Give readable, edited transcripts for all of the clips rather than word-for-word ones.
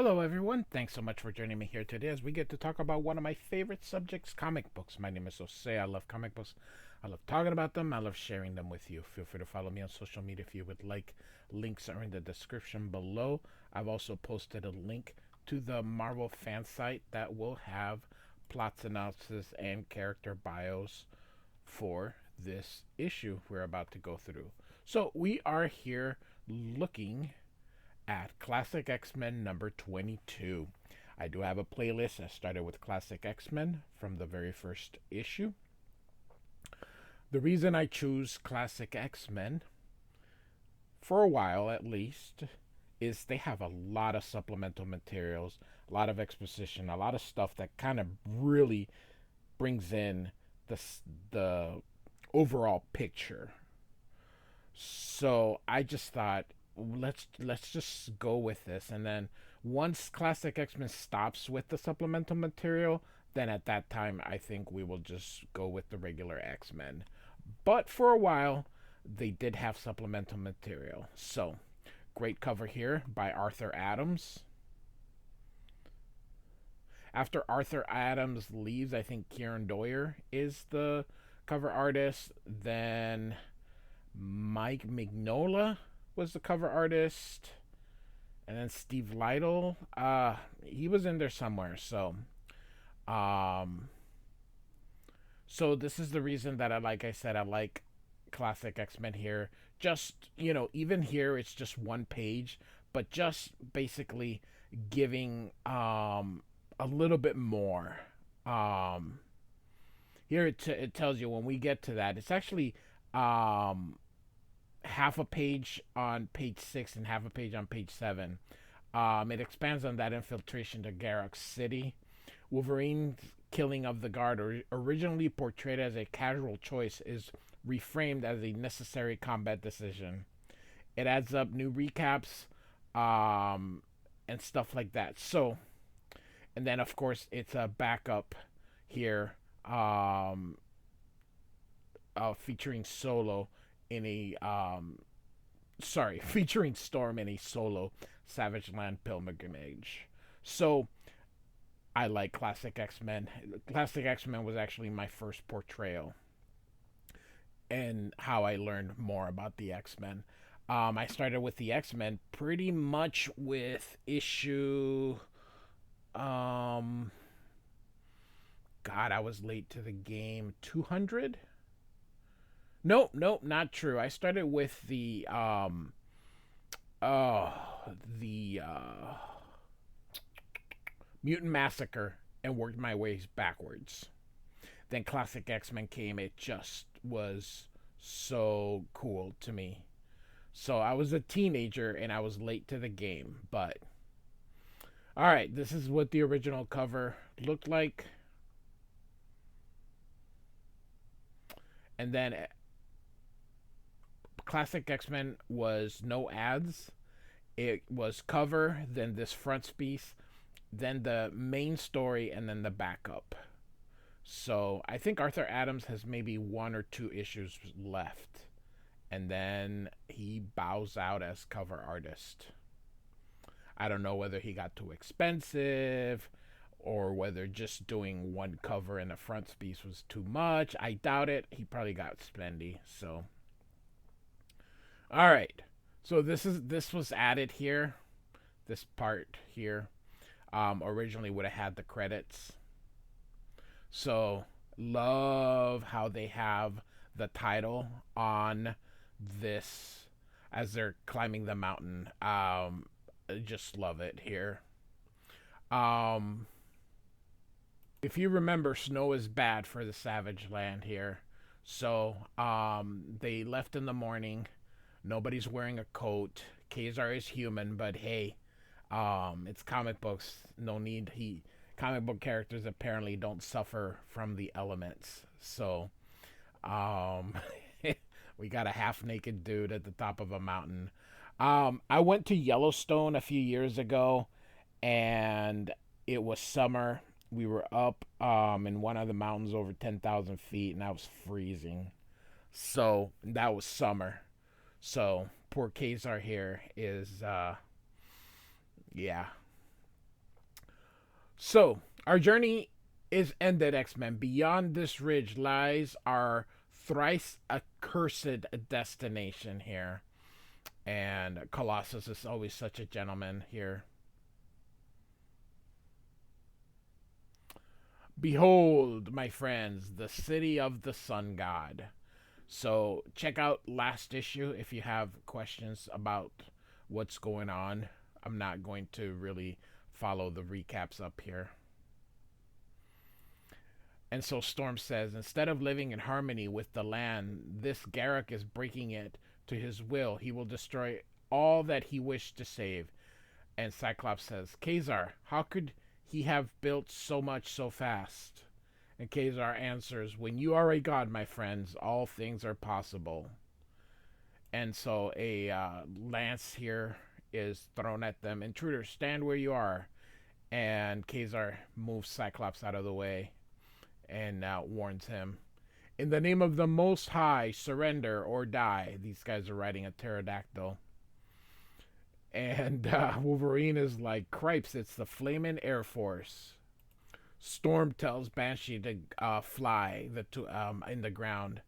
Hello, everyone. Thanks so much for joining me here today as we get to talk about one of my favorite subjects, comic books. My name is Jose. I love comic books. I love talking about them. I love sharing them with you. Feel free to follow me on social media if you would like. Links are in the description below. I've also posted a link to the Marvel fan site that will have plots, analysis, and character bios for this issue we're about to go through. So we are here looking at Classic X Men number 22. I do have a playlist. I started with Classic X Men from the very first issue. The reason I choose Classic X Men, for a while at least, is they have a lot of supplemental materials, a lot of exposition, a lot of stuff that kind of really brings in the overall picture. So I just thought let's just go with this, and then once Classic X-Men stops with the supplemental material, then at that time I think we will just go with the regular X-Men. But for a while they did have supplemental material. So great cover here by Arthur Adams. After Arthur Adams leaves, I think Kieran Doyer is the cover artist. Then Mike Mignola was the cover artist, and then Steve Lytle. He was in there somewhere. Um, so this is the reason that I said, I like Classic X Men here. Just even here, it's just one page, but just basically giving a little bit more. Um, Here it tells you when we get to that, it's actually um half a page on page 6 and half a page on page 7. It expands on that infiltration to Garrock City. Wolverine's killing of the guard, originally portrayed as a casual choice, is reframed as a necessary combat decision. It adds up new recaps and stuff like that. So, and then of course it's a backup here, um, featuring Solo in a featuring Storm in a solo Savage Land pilgrimage. So I like Classic X Men. Classic X Men was actually my first portrayal and how I learned more about the X Men. I started with the X Men pretty much with issue. Um, God, I was late to the game. 200. Nope, nope, not true. I started with oh the Mutant Massacre and worked my ways backwards. Then Classic X Men came. It just was so cool to me. So I was a teenager and I was late to the game, but all right, this is what the original cover looked like. And then Classic X Men was no ads. It was cover, then this front piece, then the main story, and then the backup. So I think Arthur Adams has maybe one or two issues left. And then he bows out as cover artist. I don't know whether he got too expensive or whether just doing one cover and a front piece was too much. I doubt it. He probably got spendy. So, all right. So this was added here. This part here originally would have had the credits. So love how they have the title on this as they're climbing the mountain. I just love it here. Um, if you remember, snow is bad for the Savage Land here. So they left in the morning. Nobody's wearing a coat. Kazar is human, but hey, it's comic books. No need. Comic book characters apparently don't suffer from the elements. So, um, we got a half naked dude at the top of a mountain. I went to Yellowstone a few years ago, and it was summer. We were up in one of the mountains over 10,000 feet, and I was freezing. So that was summer. So poor Kazar here is, yeah. So, our journey is ended, X-Men. Beyond this ridge lies our thrice accursed destination here. And Colossus is always such a gentleman here. Behold, my friends, the city of the sun god. So check out last issue if you have questions about what's going on. I'm not going to really follow the recaps up here. And so Storm says, instead of living in harmony with the land, this Garrick is breaking it to his will. He will destroy all that he wished to save. And Cyclops says, Kazar, how could he have built so much so fast? And Kazar answers, when you are a god, my friends, all things are possible. And so a lance here is thrown at them. Intruder, stand where you are. And Kazar moves Cyclops out of the way and warns him. In the name of the Most High, surrender or die. These guys are riding a pterodactyl. And Wolverine is like, cripes, it's the Flamin' Air Force. Storm tells Banshee to fly in the ground.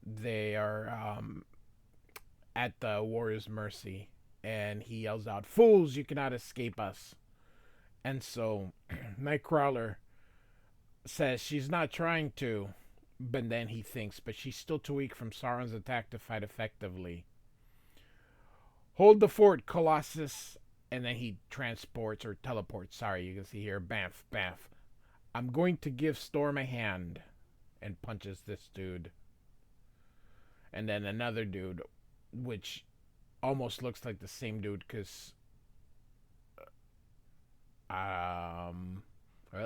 They are at the warrior's mercy. And he yells out, fools, you cannot escape us. And so Nightcrawler says she's not trying to, but then he thinks, but she's still too weak from Sauron's attack to fight effectively. Hold the fort, Colossus. And then he transports or teleports. Sorry, you can see here. Bamf, bamf. I'm going to give Storm a hand. And punches this dude. And then another dude, which almost looks like the same dude, because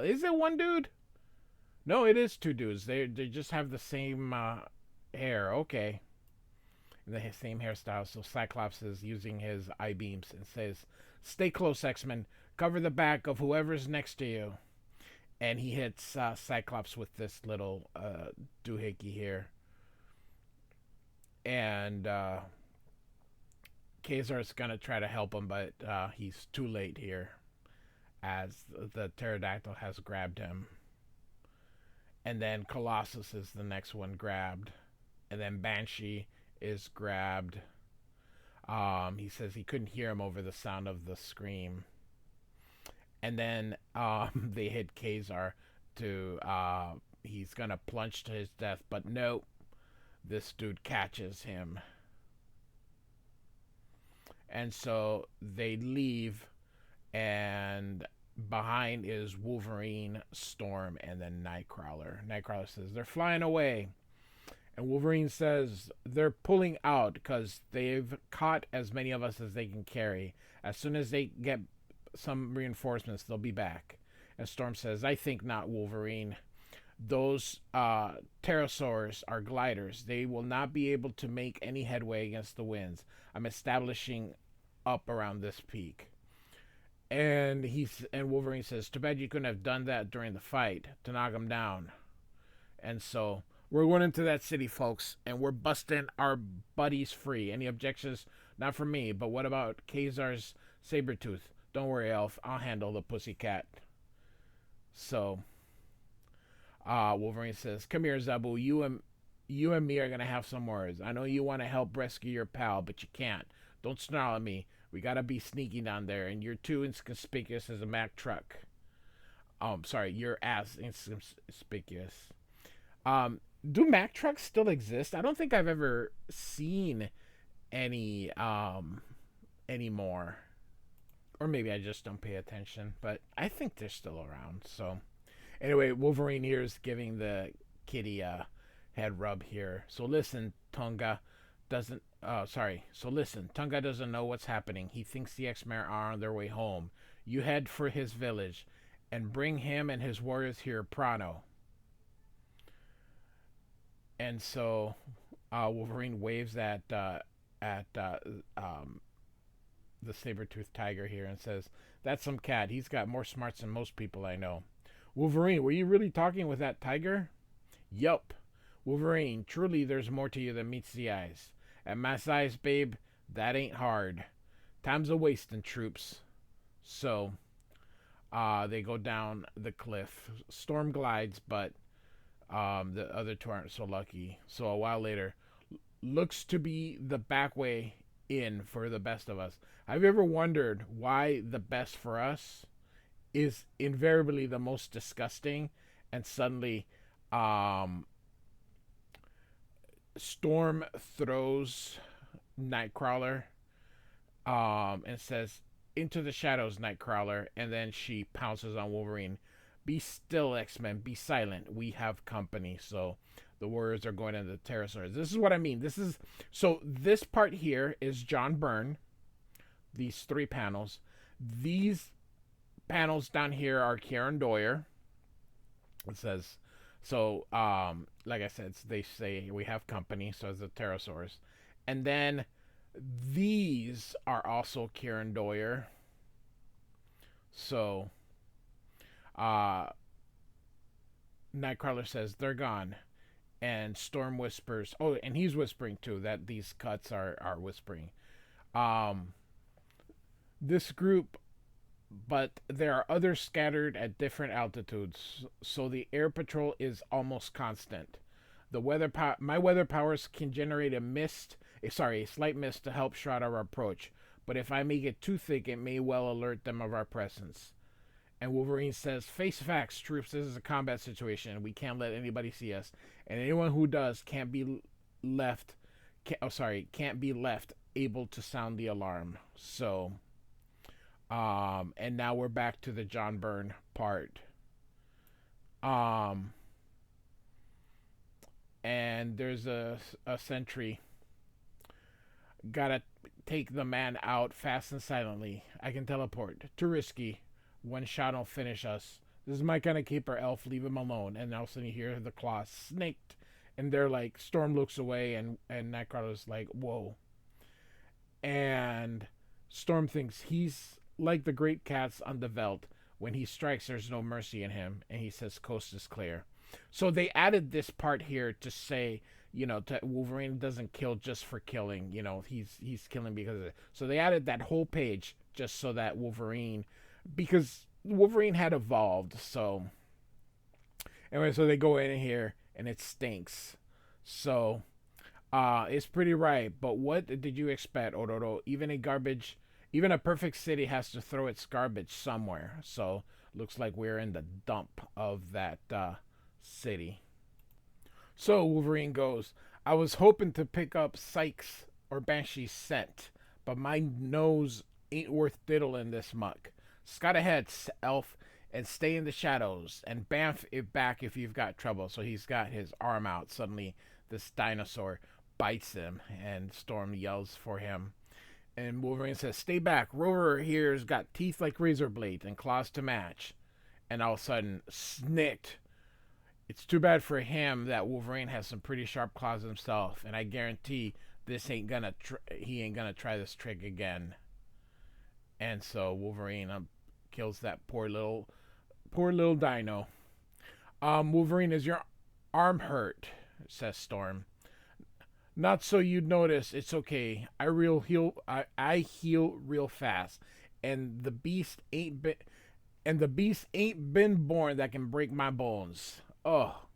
is it one dude? No, it is two dudes. They just have the same hair. Okay. The same hairstyle. So Cyclops is using his eye beams and says, stay close, X-Men. Cover the back of whoever's next to you. And he hits Cyclops with this little doohickey here. And Kazar's going to try to help him, but he's too late here, as the pterodactyl has grabbed him. And then Colossus is the next one grabbed. And then Banshee is grabbed. He says he couldn't hear him over the sound of the scream. And then they hit Kazar to he's gonna plunge to his death, but no, this dude catches him. And so they leave, and behind is Wolverine, Storm, and then Nightcrawler. Nightcrawler says they're flying away. And Wolverine says they're pulling out because they've caught as many of us as they can carry. As soon as they get some reinforcements, they'll be back. And Storm says, I think not, Wolverine. Those pterosaurs are gliders. They will not be able to make any headway against the winds. I'm establishing up around this peak. And Wolverine says, too bad you couldn't have done that during the fight to knock him down. And so we're going into that city, folks, and we're busting our buddies free. Any objections? Not from me, but what about Kazar's Sabretooth? Don't worry, Elf. I'll handle the pussycat. So, Wolverine says, come here, Zabu. You and me are going to have some words. I know you want to help rescue your pal, but you can't. Don't snarl at me. We got to be sneaky down there, and you're too inconspicuous as a Mack truck. Sorry, you're as inconspicuous. Do Mack trucks still exist? I don't think I've ever seen any anymore. Or maybe I just don't pay attention, but I think they're still around. So anyway, Wolverine here is giving the kitty a head rub here. So listen, Tonga doesn't know what's happening. He thinks the X-Men are on their way home. You head for his village and bring him and his warriors here pronto. And so Wolverine waves at the saber-toothed tiger here and says, that's some cat. He's got more smarts than most people I know. Wolverine, were you really talking with that tiger? Yup. Wolverine, truly there's more to you than meets the eyes. At my size, babe, that ain't hard. Time's a wasting, troops. So, They go down the cliff. Storm glides, but the other two aren't so lucky. So a while later, looks to be the back way in for the best of us. Have you ever wondered why the best for us is invariably the most disgusting, and suddenly, um, Storm throws Nightcrawler, and says, "Into the shadows, Nightcrawler," and then she pounces on Wolverine. "Be still, X-Men. Be silent. We have company." So the Warriors are going into the Pterosaurs. This is what I mean. This part here is John Byrne. These three panels. These panels down here are Kieran Doyer. It says, so like I said, they say we have company. So it's the Pterosaurs, and then these are also Kieran Doyer. So uh Nightcrawler says they're gone, and Storm whispers. Oh, and he's whispering too. That these cuts are whispering. Um, this group, but there are others scattered at different altitudes, so the air patrol is almost constant. My weather powers can generate a slight mist to help shroud our approach. But if I make it too thick, it may well alert them of our presence. And Wolverine says, "Face facts, troops. This is a combat situation. We can't let anybody see us, and anyone who does left. Can't be left able to sound the alarm." So, and now we're back to the John Byrne part. Um, and there's a sentry. Gotta take the man out fast and silently. I can teleport. Too risky. One shot will finish us. This is my kind of keeper, Elf. Leave him alone. And all of a sudden you hear the claws snaked. And they're like, Storm looks away, and Nightcrawler's like, whoa. And Storm thinks he's like the great cats on the veldt. When he strikes, there's no mercy in him. And he says, coast is clear. So they added this part here to say, Wolverine doesn't kill just for killing. He's killing because of it. So they added that whole page just so that because Wolverine had evolved. So anyway, so they go in here and it stinks. So it's pretty right. But what did you expect, Ororo? Even a perfect city has to throw its garbage somewhere. So looks like we're in the dump of that city. So Wolverine goes, "I was hoping to pick up Sykes or Banshee's scent, but my nose ain't worth diddling this muck. Scout ahead, Elf, and stay in the shadows, and bamf it back if you've got trouble." So he's got his arm out. Suddenly, this dinosaur bites him, and Storm yells for him. And Wolverine says, "Stay back. Rover here's got teeth like razor blades and claws to match." And all of a sudden, snicked. It's too bad for him that Wolverine has some pretty sharp claws himself, and I guarantee he ain't gonna try this trick again. And so Wolverine kills that poor little dino. Wolverine, is your arm hurt? Says Storm. "Not so you'd notice. It's okay. I heal real fast, and the beast ain't been born that can break my bones. Oh,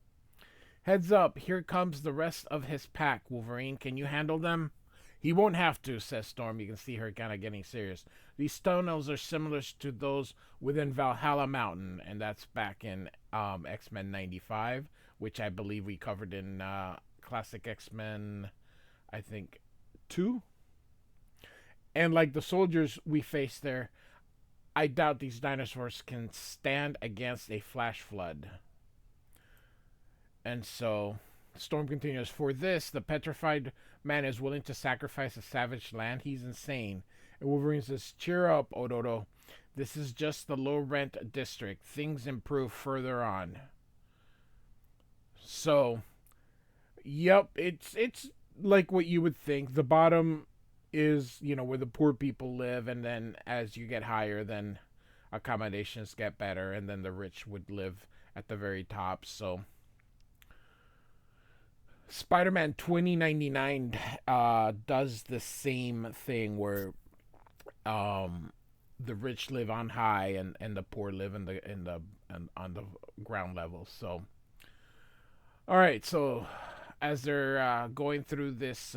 heads up. Here comes the rest of his pack. Wolverine, can you handle them?" "He won't have to," says Storm. You can see her kind of getting serious. "These tunnels are similar to those within Valhalla Mountain," and that's back in X-Men 95, which I believe we covered in Classic X-Men, I think, 2. And like the soldiers we face there, I doubt these dinosaurs can stand against a flash flood. And so Storm continues, "For this, the petrified man is willing to sacrifice a savage land. He's insane." And Wolverine says, "Cheer up, Ororo. This is just the low rent district. Things improve further on." So, yep, it's like what you would think. The bottom is, where the poor people live, and then as you get higher, then accommodations get better, and then the rich would live at the very top. So Spider-Man 2099 does the same thing where the rich live on high and the poor live on the ground level. So, all right. So, as they're going through this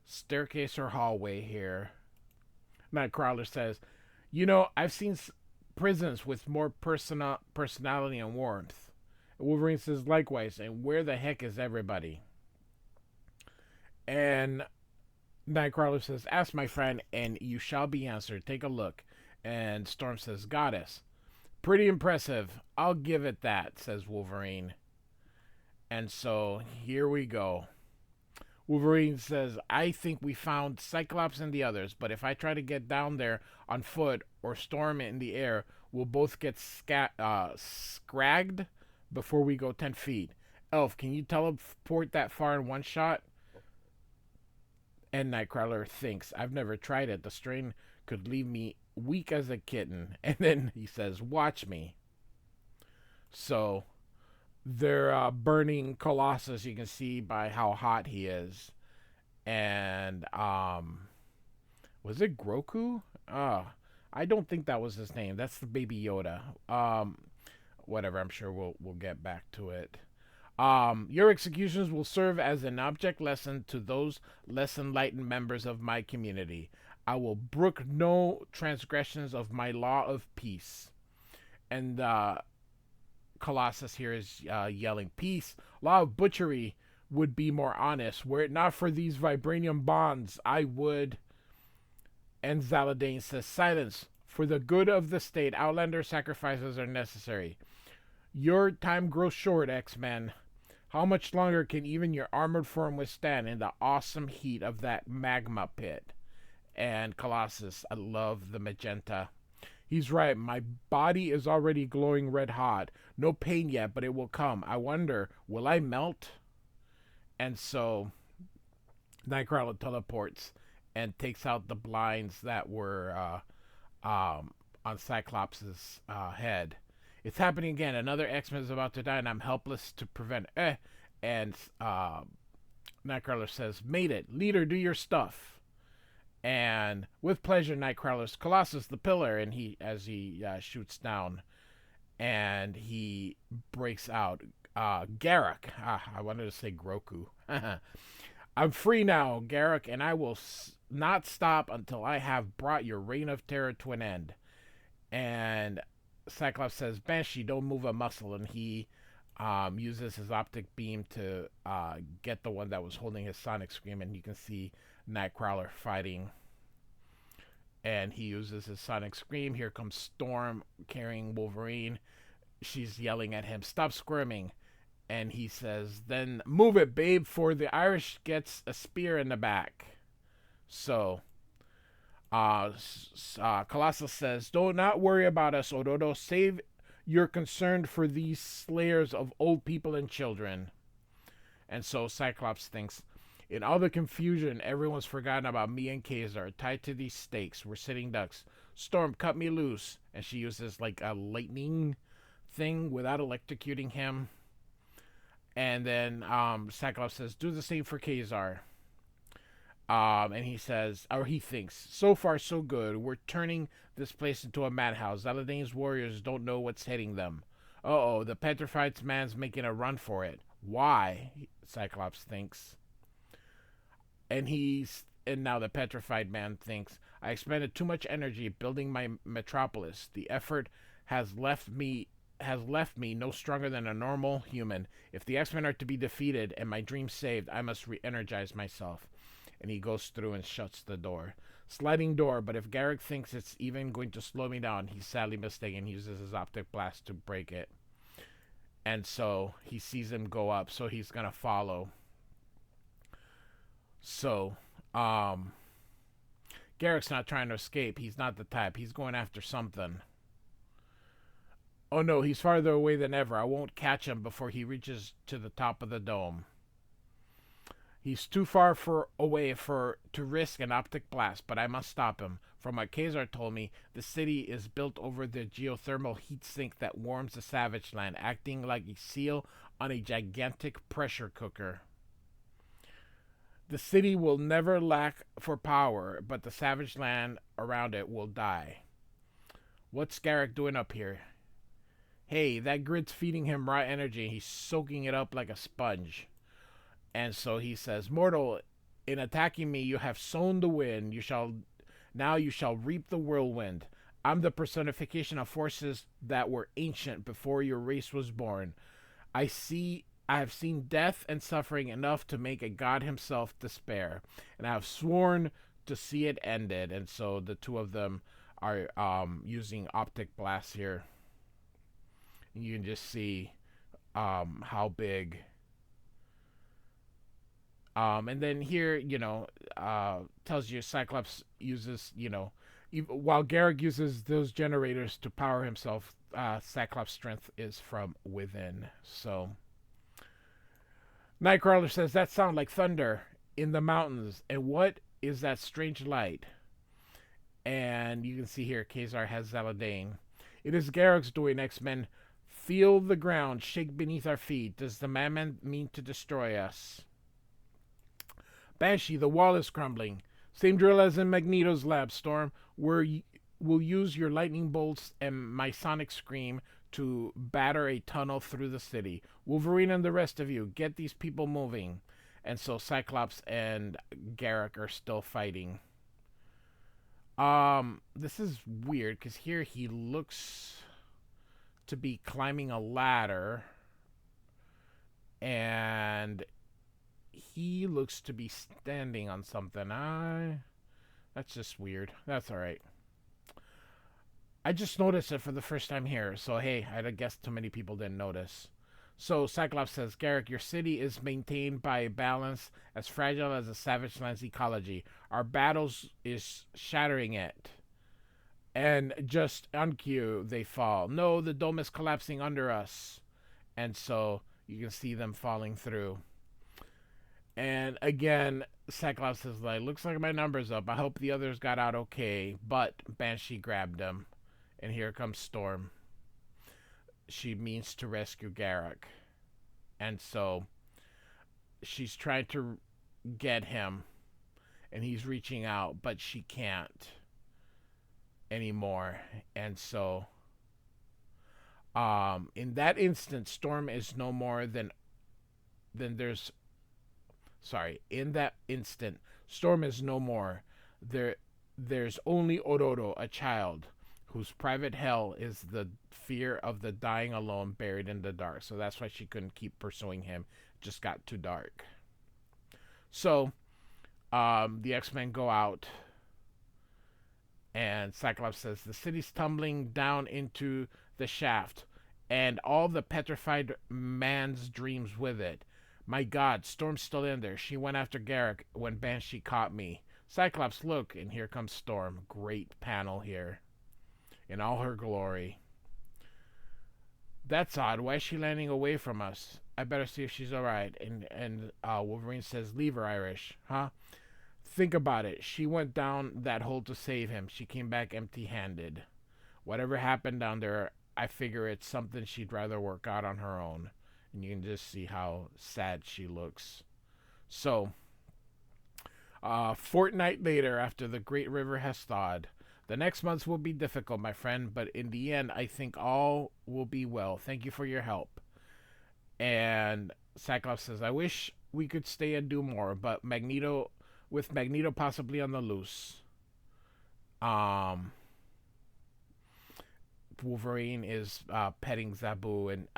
staircase or hallway here, Nightcrawler says, "You know, I've seen prisons with more personality and warmth." Wolverine says, "Likewise. And where the heck is everybody?" And Nightcrawler says, "Ask my friend, and you shall be answered. Take a look." And Storm says, "Goddess. Pretty impressive. I'll give it that," says Wolverine. And so here we go. Wolverine says, "I think we found Cyclops and the others, but if I try to get down there on foot or Storm in the air, we'll both get scragged before we go 10 feet. Elf, can you teleport that far in one shot?" And Nightcrawler thinks, "I've never tried it. The strain could leave me weak as a kitten." And then he says, "Watch me." So they're burning Colossus. You can see by how hot he is. And was it Groku? I don't think that was his name. That's the baby Yoda. Whatever. I'm sure we'll get back to it. Your executions will serve as an object lesson to those less enlightened members of my community. I will brook no transgressions of my law of peace. And Colossus here is yelling, "Peace! Law of butchery would be more honest. Were it not for these vibranium bonds, I would..." And Zaladane says, "Silence! For the good of the state, Outlander sacrifices are necessary. Your time grows short, X-Men. How much longer can even your armored form withstand in the awesome heat of that magma pit?" And Colossus, I love the magenta. He's right. My body is already glowing red hot. No pain yet, but it will come. I wonder, will I melt? And so Nightcrawler teleports and takes out the blinds that were on Cyclops' head. "It's happening again. Another X-Men is about to die, and I'm helpless to prevent it." And Nightcrawler says, "Made it. Leader, do your stuff." And with pleasure, Nightcrawler's Colossus the pillar, and he shoots down, and he breaks out. Garak. I wanted to say Groku. "I'm free now, Garak, and I will not stop until I have brought your reign of terror to an end." And Cyclops says, "Banshee, don't move a muscle," and he uses his optic beam to get the one that was holding his sonic scream, and you can see Nightcrawler fighting. And he uses his sonic scream. Here comes Storm carrying Wolverine. She's yelling at him, "Stop squirming." And he says, "Then move it, babe, for the Irish gets a spear in the back." So Colossus says, "Do not worry about us, Ododo. Save your concern for these slayers of old people and children." And so Cyclops thinks, "In all the confusion, everyone's forgotten about me and Kazar. Tied to these stakes, we're sitting ducks. Storm, cut me loose." And she uses like a lightning thing without electrocuting him. And then Cyclops says, "Do the same for Kazar." And he says, or he thinks, "So far, so good. We're turning this place into a madhouse. Zaladane's warriors don't know what's hitting them. Uh-oh, the petrified man's making a run for it. Why?" Cyclops thinks. And now the petrified man thinks, "I expended too much energy building my metropolis. The effort has left me no stronger than a normal human. If the X-Men are to be defeated and my dream saved, I must re-energize myself." And he goes through and shuts the door. Sliding door, but if Garak thinks it's even going to slow me down, he's sadly mistaken. He uses his optic blast to break it. And so he sees him go up, so he's going to follow. So, Garak's not trying to escape. He's not the type. He's going after something. Oh no, he's farther away than ever. I won't catch him before he reaches to the top of the dome. He's too far away to risk an optic blast, but I must stop him. From what Kazar told me, the city is built over the geothermal heat sink that warms the Savage Land, acting like a seal on a gigantic pressure cooker. The city will never lack for power, but the Savage Land around it will die. What's Garrick doing up here? Hey, that grid's feeding him raw energy. He's soaking it up like a sponge. And so he says, Mortal, in attacking me, you have sown the wind. You shall reap the whirlwind. I'm the personification of forces that were ancient before your race was born. I have seen death and suffering enough to make a god himself despair, and I have sworn to see it ended. And so the two of them are using optic blasts here. And you can just see how big. And then here, tells you Cyclops uses, while Garrick uses those generators to power himself, Cyclops' strength is from within. So Nightcrawler says, that sounds like thunder in the mountains. And what is that strange light? And you can see here, Kazar has Zaladane. It is Garrick's doing, X-Men. Feel the ground shake beneath our feet. Does the madman mean to destroy us? Banshee, the wall is crumbling. Same drill as in Magneto's lab, Storm. We'll use your lightning bolts and my sonic scream to batter a tunnel through the city. Wolverine and the rest of you, get these people moving. And so Cyclops and Garrick are still fighting. This is weird because here he looks to be climbing a ladder, and he looks to be standing on something. That's just weird. That's all right. I just noticed it for the first time here, so hey, I guess too many people didn't notice. So Cyclops says, Garrick, your city is maintained by a balance as fragile as a savage land's ecology. Our battles is shattering it. And just on cue, they fall. No, the dome is collapsing under us. And so you can see them falling through. And again, Cyclops is like, looks like my number's up. I hope the others got out okay. But Banshee grabbed him. And here comes Storm. She means to rescue Garrick. And so she's trying to get him. And he's reaching out, but she can't anymore. And so in that instant, Storm is no more than there's sorry, in that instant, Storm is no more. There's only Ororo, a child whose private hell is the fear of the dying alone, buried in the dark. So that's why she couldn't keep pursuing him. It just got too dark. So the X-Men go out, and Cyclops says, the city's tumbling down into the shaft, and all the petrified man's dreams with it. My God, Storm's still in there. She went after Garrick when Banshee caught me. Cyclops, look, and here comes Storm. Great panel here in all her glory. That's odd. Why is she landing away from us? I better see if she's all right. And Wolverine says, leave her, Irish. Huh? Think about it. She went down that hole to save him. She came back empty-handed. Whatever happened down there, I figure it's something she'd rather work out on her own. And you can just see how sad she looks. So, fortnight later, after the great river has thawed, the next months will be difficult, my friend, but in the end, I think all will be well. Thank you for your help. And Cyclops says, I wish we could stay and do more, but Magneto possibly on the loose. Wolverine is petting Zabu, and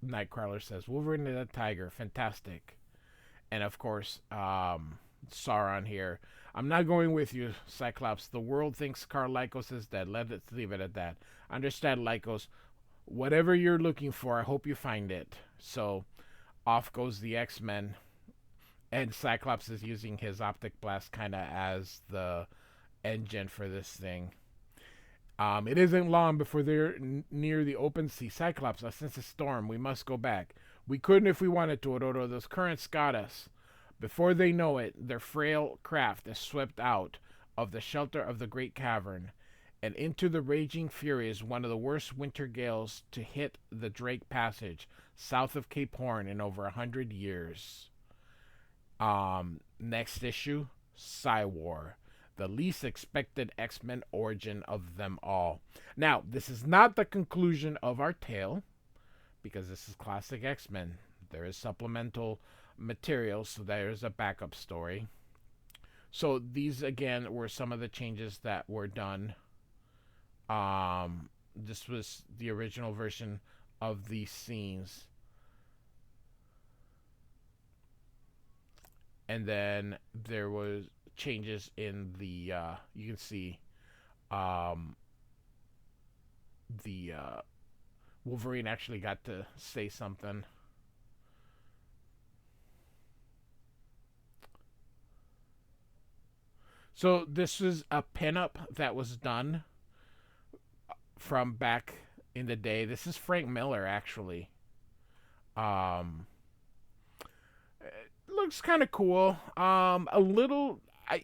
Nightcrawler says, Wolverine is a tiger. Fantastic. And of course, Sauron here. I'm not going with you, Cyclops. The world thinks Karl Lycos is dead. Let's leave it at that. Understand, Lycos. Whatever you're looking for, I hope you find it. So, off goes the X-Men. And Cyclops is using his optic blast kind of as the engine for this thing. It isn't long before they're near the open sea. Cyclops, I sense a storm. We must go back. We couldn't if we wanted to, Ororo. Those currents got us. Before they know it, their frail craft is swept out of the shelter of the great cavern and into the raging furies, one of the worst winter gales to hit the Drake Passage south of Cape Horn in over 100 years. Next issue, Psywar. the least expected X-Men origin of them all. Now, this is not the conclusion of our tale, because this is classic X-Men. There is supplemental material, so there's a backup story. So these again were some of the changes that were done. This was the original version of these scenes. And then there was changes in the you can see the Wolverine actually got to say something. So this is a pinup that was done from back in the day. This is Frank Miller actually. Um, it looks kind of cool. A little.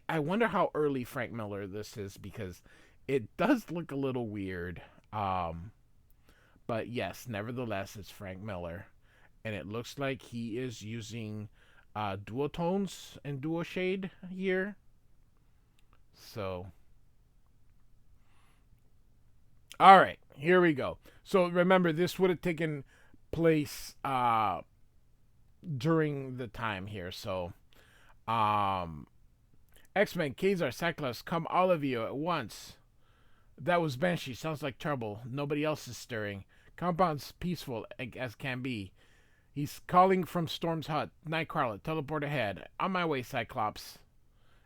I wonder how early Frank Miller this is because it does look a little weird. But yes, nevertheless, it's Frank Miller, and it looks like he is using duotones and duo shade here. So, all right, here we go. So remember, this would have taken place during the time here. So, um, X-Men, Kazar, Cyclops, come all of you at once. That was Banshee. Sounds like trouble. Nobody else is stirring. Compound's peaceful as can be. He's calling from Storm's hut. Nightcrawler, teleport ahead. On my way, Cyclops.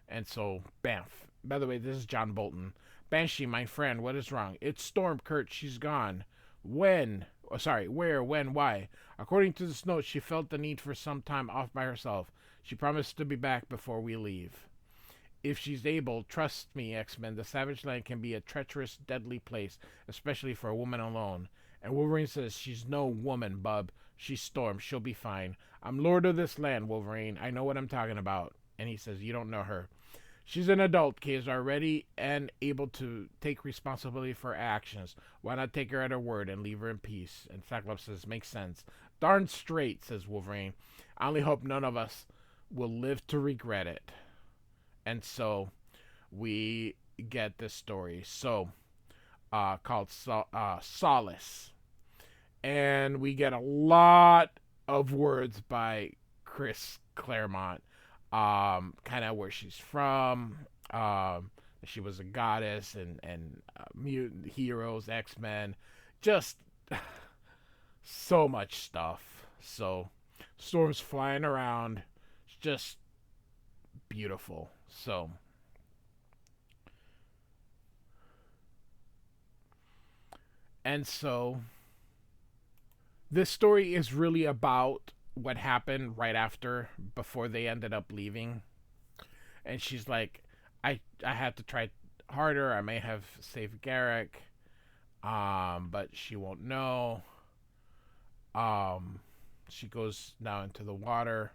And so, bamf. By the way, this is John Bolton. Banshee, my friend, what is wrong? It's Storm, Kurt. She's gone. When? Oh, sorry, where, when, why? According to this note, she felt the need for some time off by herself. She promised to be back before we leave. If she's able, trust me, X-Men, the Savage Land can be a treacherous, deadly place, especially for a woman alone. And Wolverine says, she's no woman, bub. She's Storm. She'll be fine. I'm lord of this land, Wolverine. I know what I'm talking about. And he says, you don't know her. She's an adult, Kazar, ready and able to take responsibility for her actions. Why not take her at her word and leave her in peace? And Cyclops says, makes sense. Darn straight, says Wolverine. I only hope none of us will live to regret it. And so we get this story. So, called Solace. And we get a lot of words by Chris Claremont. Kind of where she's from. She was a goddess and mutant heroes, X-Men. Just so much stuff. So, Storm's flying around. It's just beautiful. So, and so this story is really about what happened right after, before they ended up leaving. And she's like, I had to try harder. I may have saved Garrick, but she won't know. She goes now into the water,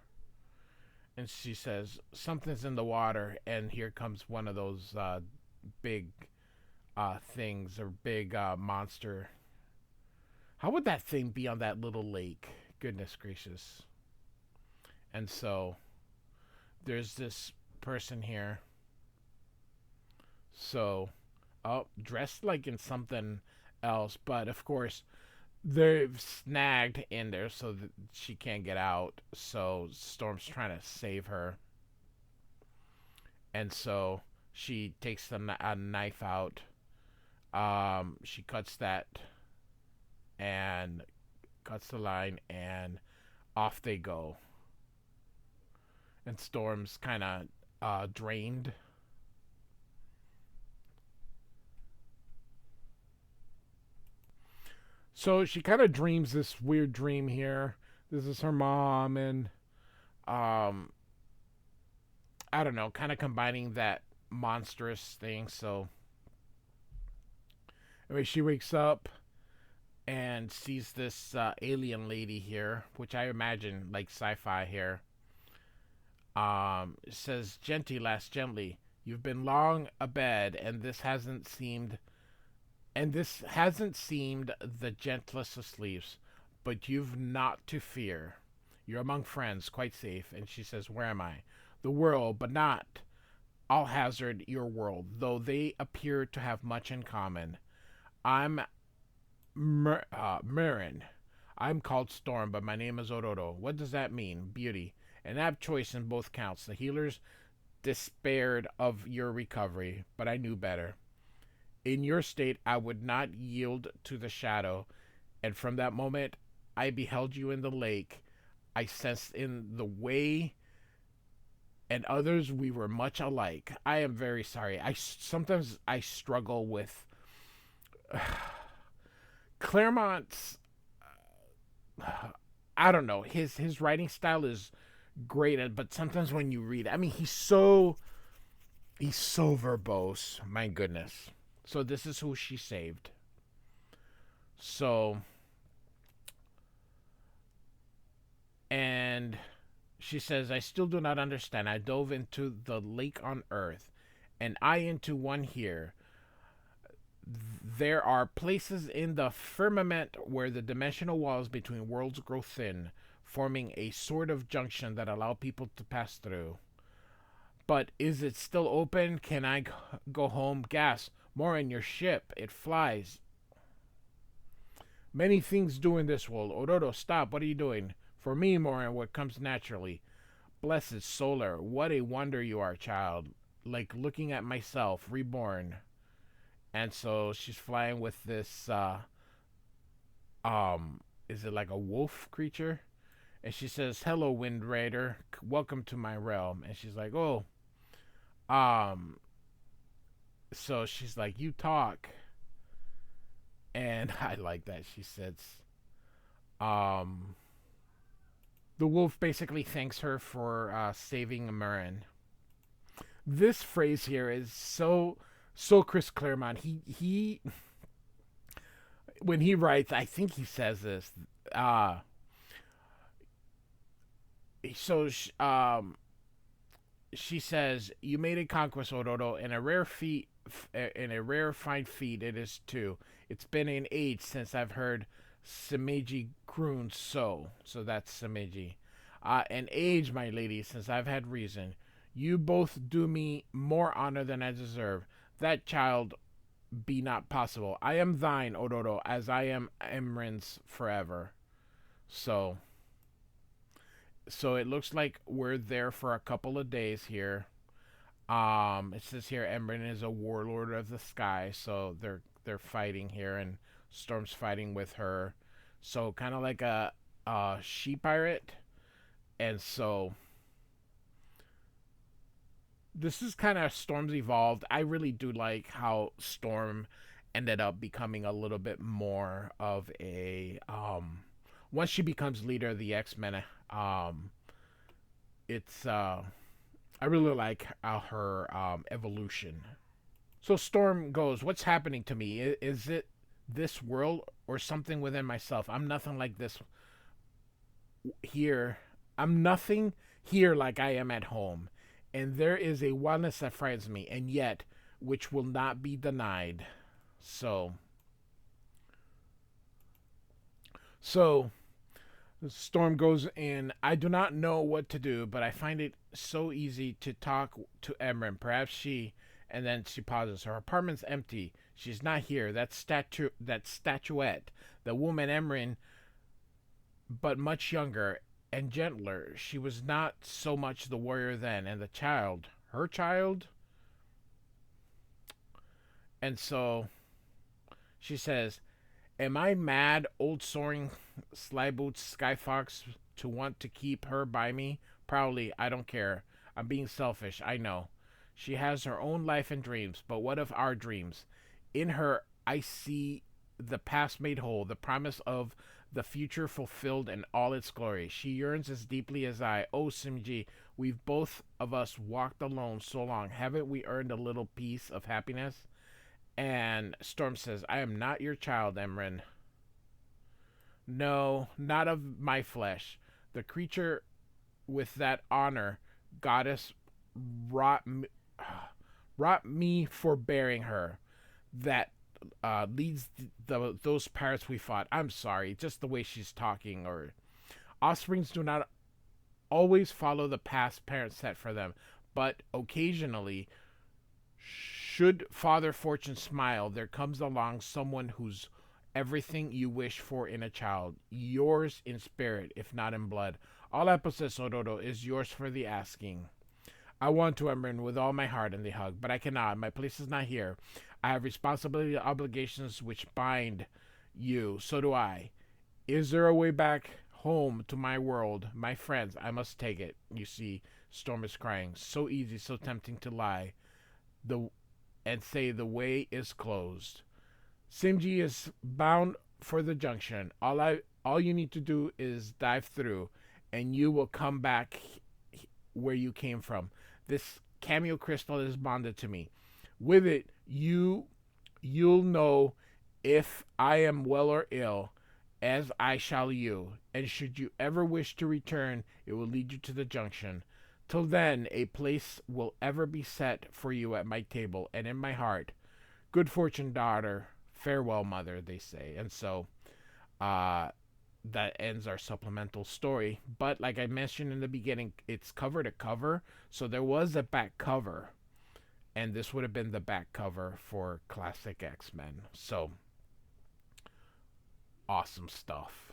and she says, something's in the water, and here comes one of those big things, or big monster. How would that thing be on that little lake? Goodness gracious. And so there's this person here. So, dressed like in something else, but of course they've snagged in there so that she can't get out. So Storm's trying to save her. And so she takes a knife out. She cuts that and cuts the line, and off they go. And Storm's kind of drained. So she kind of dreams this weird dream here. This is her mom, and I don't know, kind of combining that monstrous thing. So anyway, she wakes up and sees this alien lady here, which I imagine like sci-fi here. It says, "Genty, lass, gently. You've been long abed, and this hasn't seemed the gentlest of sleeps, but you've not to fear. You're among friends, quite safe." And she says, "Where am I?" "The world, but not I'll hazard your world, though they appear to have much in common. I'm Mirren. I'm called Storm, but my name is Ororo. What does that mean? Beauty. And I have choice in both counts. The healers despaired of your recovery, but I knew better. In your state, I would not yield to the shadow, and from that moment, I beheld you in the lake. I sensed in the way and others we were much alike. I am very sorry. I sometimes I struggle with Claremont's. I don't know. His writing style is great, but sometimes when you read, I mean, he's so verbose. My goodness. So this is who she saved. So and she says, I still do not understand. I dove into the lake on Earth, and I into one here. There are places in the firmament where the dimensional walls between worlds grow thin, forming a sort of junction that allow people to pass through. But is it still open? Can I go home? Gas. More in your ship. It flies. Many things do in this world. Ororo, stop. What are you doing? For me, Morin, what comes naturally. Blessed Solar, what a wonder you are, child. Like looking at myself, reborn. And so she's flying with this, is it like a wolf creature? And she says, hello, Wind Raider. Welcome to my realm. And she's like, oh, um, so she's like, you talk. And I like that. She says, um, the wolf basically thanks her for saving Marin. This phrase here is so Chris Claremont. He when he writes, I think he says this. So she says, "You made a conquest, Ororo, and a rare feat, and a rare fine feat it is too. It's been an age since I've heard Semeji croon so. So that's Semeji. An age, my lady, since I've had reason. You both do me more honor than I deserve. That child be not possible. I am thine, Ororo, as I am Emrin's forever." So it looks like we're there for a couple of days here. It says here Emrin is a warlord of the sky, so they're fighting here, and Storm's fighting with her. So kind of like a she pirate, and so this is kind of Storm's evolved. I really do like how Storm ended up becoming a little bit more of a once she becomes leader of the X-Men. It's I really like her evolution. So Storm goes, "What's happening to me? Is it this world or something within myself? I'm nothing like this here. I'm nothing here like I am at home. And there is a wildness that frightens me, and yet which will not be denied." So Storm goes in. "I do not know what to do, but I find it so easy to talk to Emran. Perhaps she," and then she pauses. "Her apartment's empty. She's not here. That statuette, the woman Emran, but much younger and gentler. She was not so much the warrior then, and the child, her child." And so she says, "Am I mad, old soaring slyboots Skyfox, to want to keep her by me? Proudly, I don't care. I'm being selfish, I know. She has her own life and dreams, but what of our dreams? In her, I see the past made whole, the promise of the future fulfilled in all its glory. She yearns as deeply as I. Oh, Simji, we've both of us walked alone so long. Haven't we earned a little piece of happiness?" And Storm says, "I am not your child, Emran. No, not of my flesh. The creature with that honor, goddess, wrought me, wrought me for bearing her. That leads those pirates we fought. I'm sorry, just the way she's talking. Or offsprings do not always follow the path parents set for them, but occasionally Should Father Fortune smile, there comes along someone who's everything you wish for in a child, yours in spirit, if not in blood. All I possess, Ororo, is yours for the asking. I want to, Emran, with all my heart, and they hug, but I cannot. My place is not here. I have responsibility and obligations which bind you. So do I. Is there a way back home to my world, my friends? I must take it. You see, Storm is crying. So easy, so tempting to lie. The and say the way is closed. Simji is bound for the junction. All you need to do is dive through, and you will come back where you came from. This cameo crystal is bonded to me. With it, you'll know if I am well or ill, as I shall you. And should you ever wish to return, it will lead you to the junction. Till then, a place will ever be set for you at my table and in my heart. Good fortune, daughter. Farewell, mother, they say. And so, that ends our supplemental story. But like I mentioned in the beginning, it's cover to cover. So there was a back cover. And this would have been the back cover for Classic X-Men. So, awesome stuff.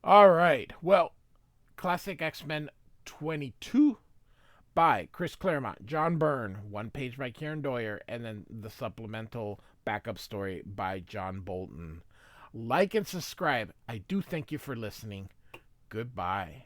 All right. Well, Classic X-Men 22 by Chris Claremont, John Byrne, one page by Kieran Doyer, and then the supplemental backup story by John Bolton. Like and subscribe. I do thank you for listening. Goodbye.